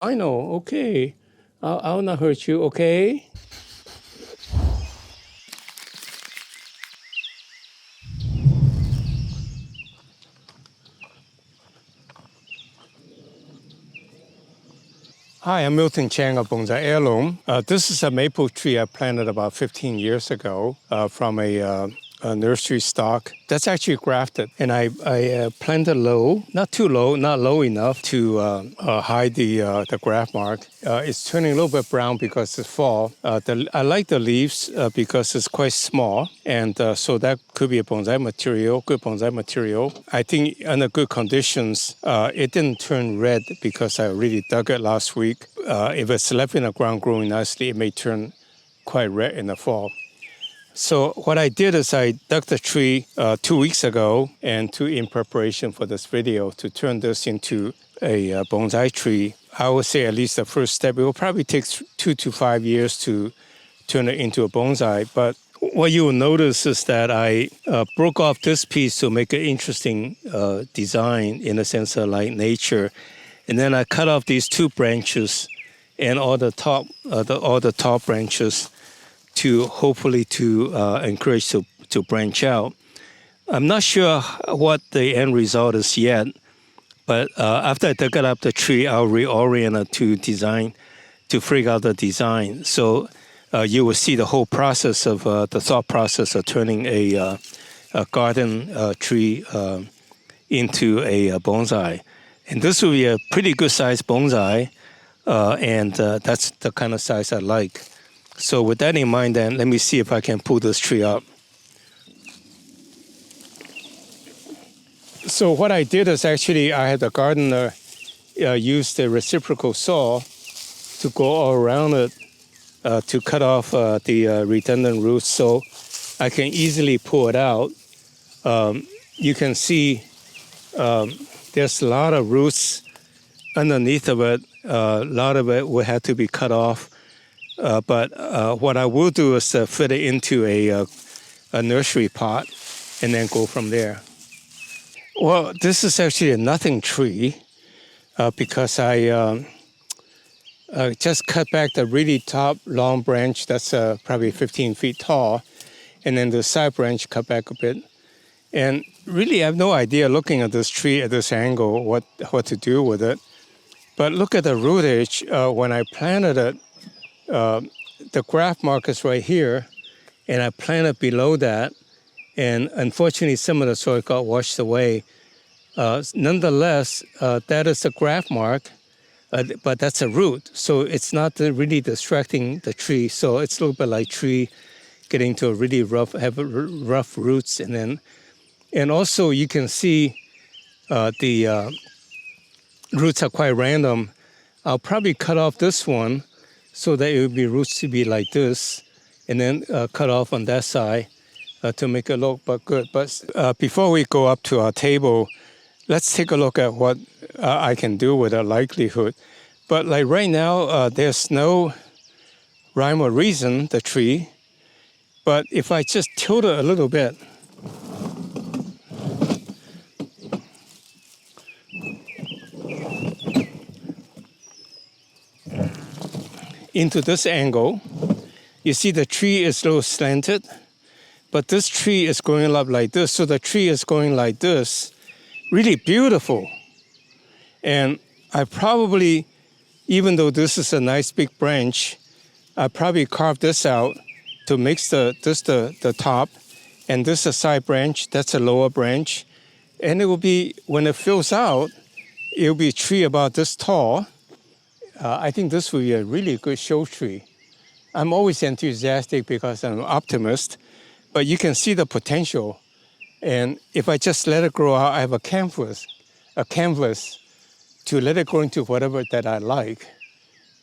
I know, okay. I'll not hurt you, okay? Hi, I'm miltonchang of Bonsaiheirloom. This is a maple tree I planted about 15 years ago from a nursery stock. That's actually grafted. And I planted low, not too low, not low enough to hide the graft mark. It's turning a little bit brown because it's fall. I like the leaves because it's quite small. And so that could be a bonsai material, good bonsai material. I think under good conditions, it didn't turn red because I really dug it last week. If it's left in the ground growing nicely, it may turn quite red in the fall. So what I did is I dug the tree 2 weeks ago, and in preparation for this video, to turn this into a bonsai tree. I would say at least the first step. It will probably take 2 to 5 years to turn it into a bonsai. But what you will notice is that I broke off this piece to make an interesting design in a sense of like nature. And then I cut off these 2 branches and all the top branches to hopefully to encourage to branch out. I'm not sure what the end result is yet, but after I dug up the tree, I'll reorient it to figure out the design. So you will see the whole process of the thought process of turning a garden tree into a bonsai. And this will be a pretty good sized bonsai, and that's the kind of size I like. So with that in mind, then, let me see if I can pull this tree up. So what I did is actually I had the gardener use the reciprocal saw to go all around it to cut off the redundant roots so I can easily pull it out. You can see there's a lot of roots underneath of it. A lot of it will have to be cut off. But what I will do is fit it into a nursery pot and then go from there. Well, this is actually a nothing tree because I just cut back the really top long branch that's probably 15 feet tall, and then the side branch cut back a bit. And really, I have no idea looking at this tree at this angle what to do with it. But look at the rootage. When I planted it, the graft mark is right here, and I planted below that, and unfortunately some of the soil got washed away. Nonetheless, that is a graft mark, but that's a root, so it's not really distracting the tree. So it's a little bit like tree getting to a really rough roots, and also you can see the roots are quite random. I'll probably cut off this one so that it would be roots to be like this, and then cut off on that side to make it look but good. But before we go up to our table, let's take a look at what I can do with a likelihood. But like right now, there's no rhyme or reason, the tree. But if I just tilt it a little bit, into this angle, you see the tree is a little slanted, but this tree is going up like this. So the tree is going like this, really beautiful. And I probably, even though this is a nice big branch, I probably carved this out to mix the top, and this is a side branch, that's a lower branch. And it will be, when it fills out, it will be a tree about this tall. I think this will be a really good show tree. I'm always enthusiastic because I'm an optimist, but you can see the potential. And if I just let it grow out, I have a canvas to let it grow into whatever that I like.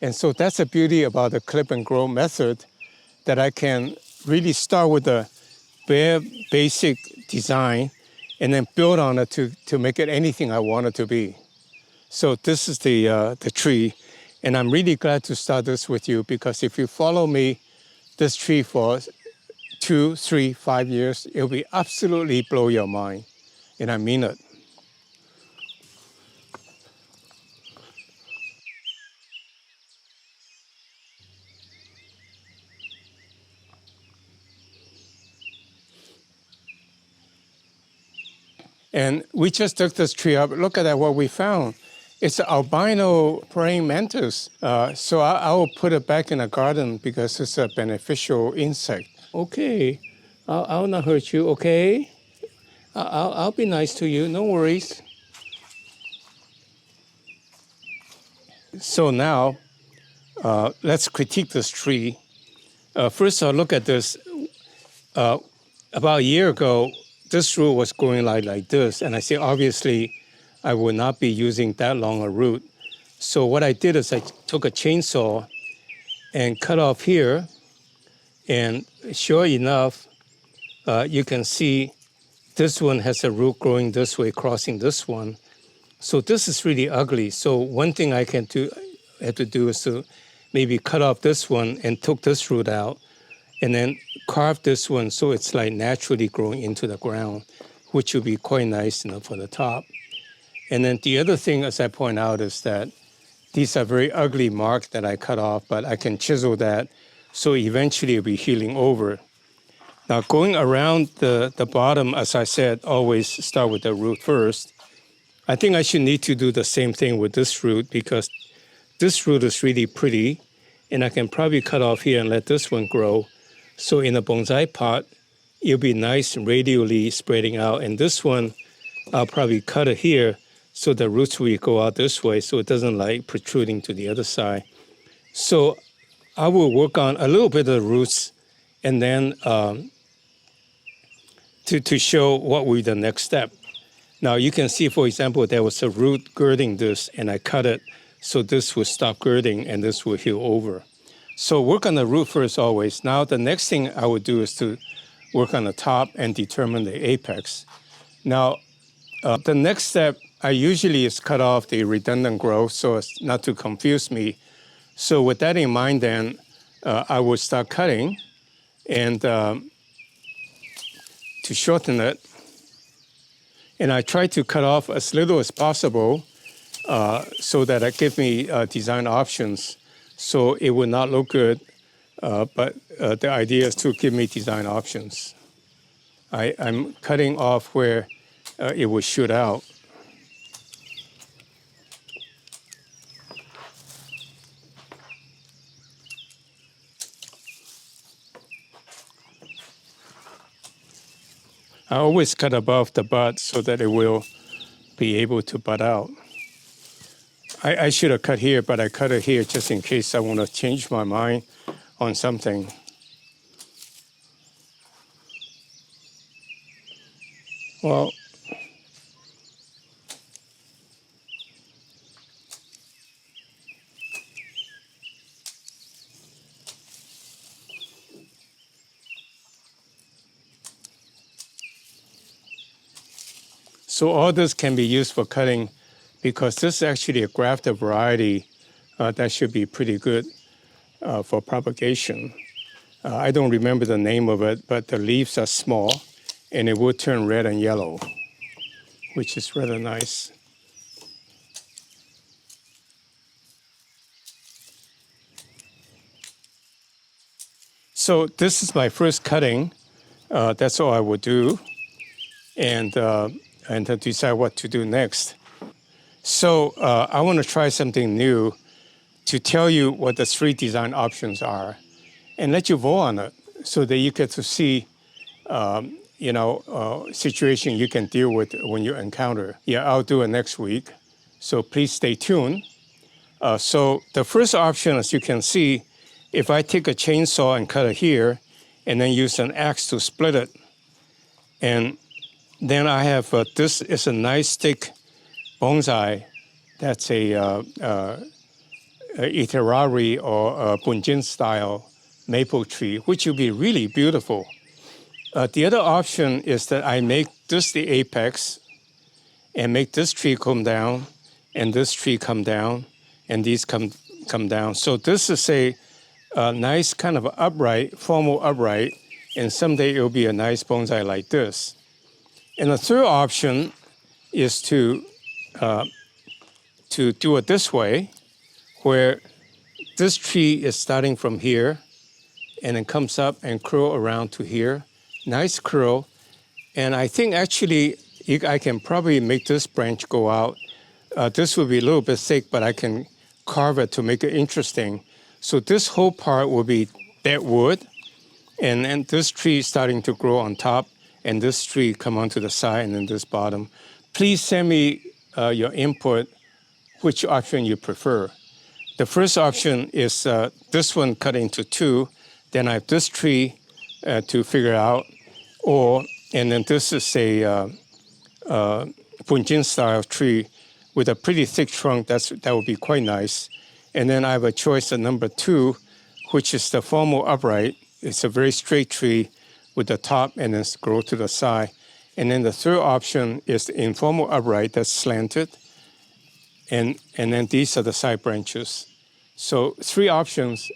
And so that's the beauty about the clip and grow method, that I can really start with a bare basic design and then build on it to make it anything I want it to be. So this is the tree. And I'm really glad to start this with you, because if you follow me, this tree for 2, 3, 5 years, it'll be absolutely blow your mind. And I mean it. And we just took this tree up. Look at that, what we found. It's an albino praying mantis. So I will put it back in the garden because it's a beneficial insect. Okay, I'll not hurt you, okay? I'll be nice to you, no worries. So now, let's critique this tree. First, I'll look at this. About a year ago, this root was going like this, and I say, obviously, I will not be using that long a root. So what I did is I took a chainsaw and cut off here, and sure enough, you can see this one has a root growing this way, crossing this one. So this is really ugly. So one thing I have to do is to maybe cut off this one and took this root out, and then carve this one so it's like naturally growing into the ground, which would be quite nice, for the top. And then the other thing, as I point out, is that these are very ugly marks that I cut off, but I can chisel that, so eventually it'll be healing over. Now, going around the bottom, as I said, always start with the root first. I think I should need to do the same thing with this root because this root is really pretty, and I can probably cut off here and let this one grow. So in a bonsai pot, it'll be nice and radially spreading out. And this one, I'll probably cut it here so the roots will go out this way so it doesn't like protruding to the other side. So I will work on a little bit of the roots and then to show what will be the next step. Now you can see, for example, there was a root girding this, and I cut it so this will stop girding and this will heal over. So work on the root first always. Now the next thing I would do is to work on the top and determine the apex. Now the next step I usually is cut off the redundant growth so as not to confuse me. So with that in mind then, I will start cutting and to shorten it. And I try to cut off as little as possible so that it gives me design options. So it will not look good, but the idea is to give me design options. I'm cutting off where it will shoot out. I always cut above the bud so that it will be able to bud out. I should have cut here, but I cut it here just in case I want to change my mind on something. Well, so all this can be used for cutting because this is actually a grafted variety that should be pretty good for propagation. I don't remember the name of it, but the leaves are small and it will turn red and yellow, which is rather nice. So this is my first cutting. That's all I will do. And to decide what to do next. So I want to try something new to tell you what the 3 design options are and let you vote on it so that you get to see, situation you can deal with when you encounter. Yeah, I'll do it next week. So please stay tuned. So the first option, as you can see, if I take a chainsaw and cut it here and then use an axe to split it, and then I have this is a nice thick bonsai. That's a Literati or Bunjin style maple tree, which will be really beautiful. The other option is that I make this the apex and make this tree come down and this tree come down and these come down. So this is a nice kind of upright, formal upright, and someday it will be a nice bonsai like this. And the third option is to do it this way, where this tree is starting from here, and it comes up and curl around to here. Nice curl. And I think actually I can probably make this branch go out. This will be a little bit thick, but I can carve it to make it interesting. So this whole part will be dead wood, and this tree is starting to grow on top, and this tree come onto the side, and then this bottom. Please send me your input, which option you prefer. The first option is this one cut into two. Then I have this tree to figure out, and then this is a Bunjin style tree with a pretty thick trunk. That would be quite nice. And then I have a choice of number two, which is the formal upright. It's a very straight tree with the top and then grow to the side. And then the third option is the informal upright that's slanted. And then these are the side branches. So 3 options.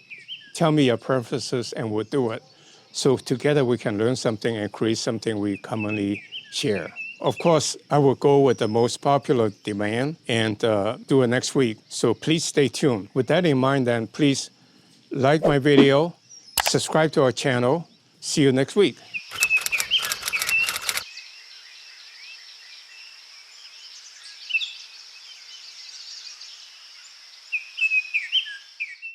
Tell me your preferences and we'll do it. So together we can learn something and create something we commonly share. Of course, I will go with the most popular demand and do it next week. So please stay tuned. With that in mind, then please like my video, subscribe to our channel. See you next week.